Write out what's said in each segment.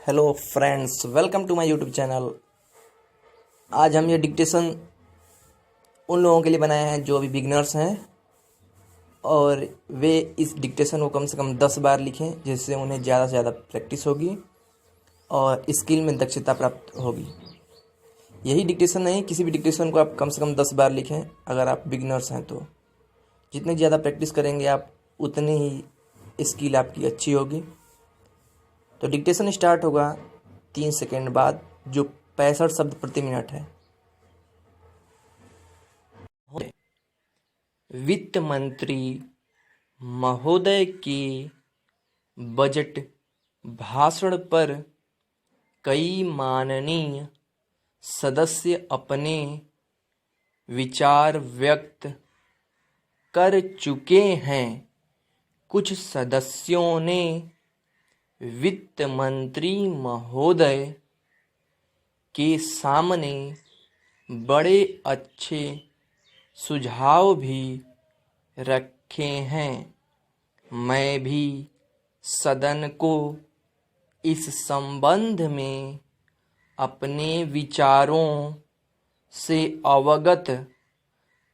Hello friends, welcome to my YouTube channel. आज हम ये डिक्टेशन उन लोगों के लिए बनाए हैं जो अभी बिगनर्स हैं और वे इस डिक्टेशन को कम से कम 10 बार लिखें, जिससे उन्हें ज़्यादा से ज़्यादा प्रैक्टिस होगी और स्किल में दक्षता प्राप्त होगी। यही डिक्टेशन नहीं, किसी भी डिक्टेशन को आप कम से कम 10 बार लिखें अगर आप बिगनर्स हैं तो। जितनी ज़्यादा प्रैक्टिस करेंगे आप, उतनी ही स्किल आपकी अच्छी होगी। तो डिक्टेशन स्टार्ट होगा 3 सेकेंड बाद, जो 65 शब्द प्रति मिनट है। वित्त मंत्री महोदय के बजट भाषण पर कई माननीय सदस्य अपने विचार व्यक्त कर चुके हैं। कुछ सदस्यों ने वित्त मंत्री महोदय के सामने बड़े अच्छे सुझाव भी रखे हैं। मैं भी सदन को इस संबंध में अपने विचारों से अवगत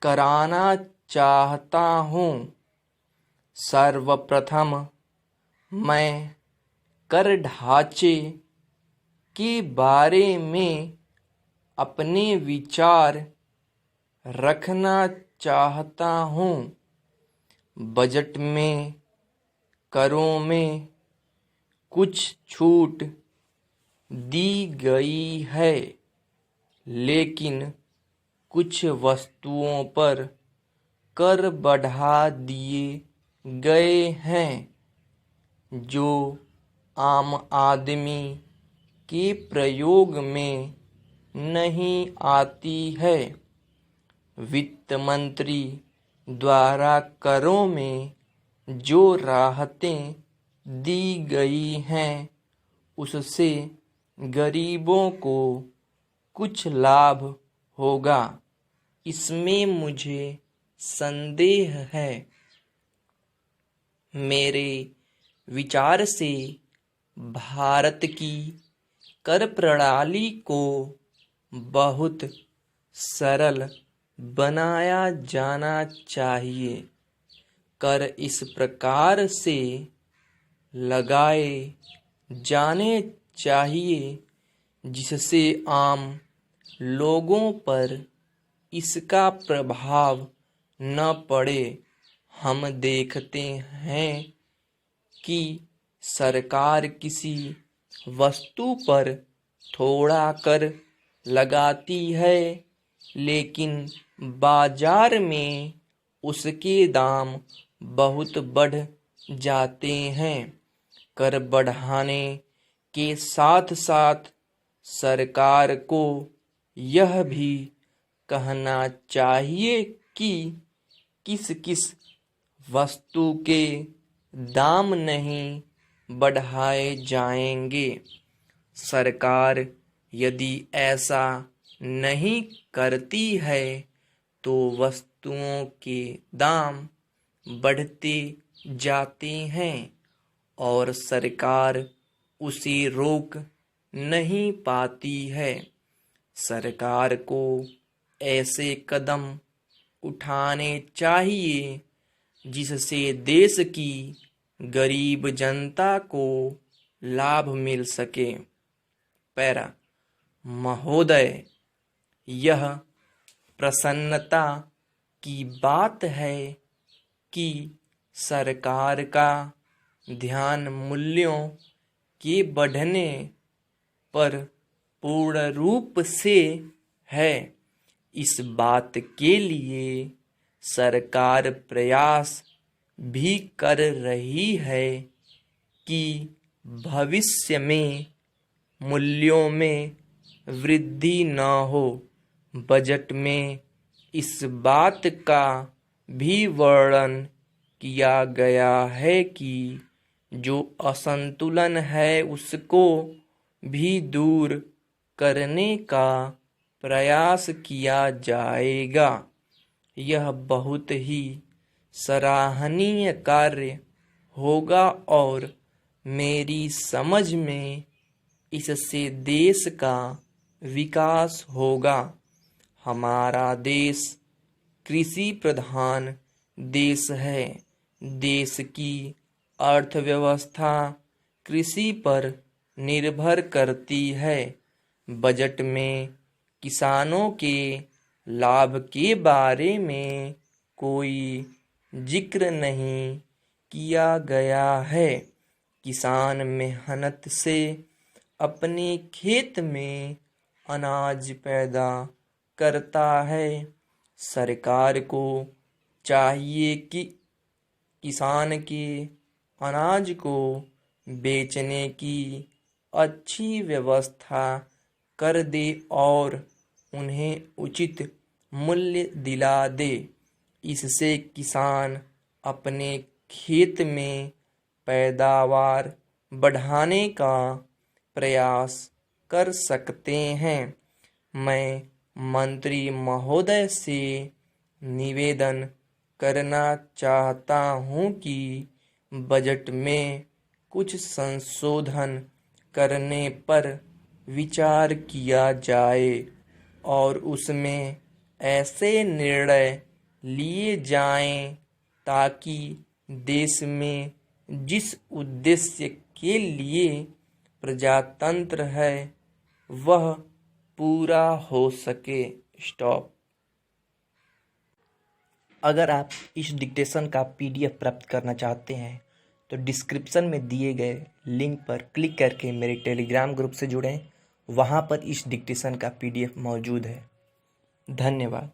कराना चाहता हूँ। सर्वप्रथम मैं कर ढांचे के बारे में अपने विचार रखना चाहता हूँ। बजट में करों में कुछ छूट दी गई है, लेकिन कुछ वस्तुओं पर कर बढ़ा दिए गए हैं जो आम आदमी के प्रयोग में नहीं आती है। वित्त मंत्री द्वारा करों में जो राहतें दी गई हैं, उससे गरीबों को कुछ लाभ होगा, इसमें मुझे संदेह है। मेरे विचार से भारत की कर प्रणाली को बहुत सरल बनाया जाना चाहिए। कर इस प्रकार से लगाए जाने चाहिए जिससे आम लोगों पर इसका प्रभाव न पड़े। हम देखते हैं कि सरकार किसी वस्तु पर थोड़ा कर लगाती है, लेकिन बाजार में उसके दाम बहुत बढ़ जाते हैं। कर बढ़ाने के साथ साथ सरकार को यह भी कहना चाहिए कि किस किस वस्तु के दाम नहीं बढ़ाए जाएंगे। सरकार यदि ऐसा नहीं करती है तो वस्तुओं के दाम बढ़ते जाते हैं और सरकार उसे रोक नहीं पाती है। सरकार को ऐसे कदम उठाने चाहिए जिससे देश की गरीब जनता को लाभ मिल सके। पैरा महोदय, यह प्रसन्नता की बात है कि सरकार का ध्यान मूल्यों के बढ़ने पर पूर्ण रूप से है। इस बात के लिए सरकार प्रयास भी कर रही है कि भविष्य में मूल्यों में वृद्धि न हो। बजट में इस बात का भी वर्णन किया गया है कि जो असंतुलन है उसको भी दूर करने का प्रयास किया जाएगा। यह बहुत ही सराहनीय कार्य होगा और मेरी समझ में इससे देश का विकास होगा। हमारा देश कृषि प्रधान देश है। देश की अर्थव्यवस्था कृषि पर निर्भर करती है। बजट में किसानों के लाभ के बारे में कोई जिक्र नहीं किया गया है। किसान मेहनत से अपने खेत में अनाज पैदा करता है। सरकार को चाहिए कि किसान के अनाज को बेचने की अच्छी व्यवस्था कर दे और उन्हें उचित मूल्य दिला दे। इससे किसान अपने खेत में पैदावार बढ़ाने का प्रयास कर सकते हैं। मैं मंत्री महोदय से निवेदन करना चाहता हूं कि बजट में कुछ संशोधन करने पर विचार किया जाए और उसमें ऐसे निर्णय लिए जाएं ताकि देश में जिस उद्देश्य के लिए प्रजातंत्र है वह पूरा हो सके। स्टॉप। अगर आप इस डिक्टेशन का PDF प्राप्त करना चाहते हैं तो डिस्क्रिप्शन में दिए गए लिंक पर क्लिक करके मेरे टेलीग्राम ग्रुप से जुड़ें। वहाँ पर इस डिक्टेशन का PDF मौजूद है। धन्यवाद।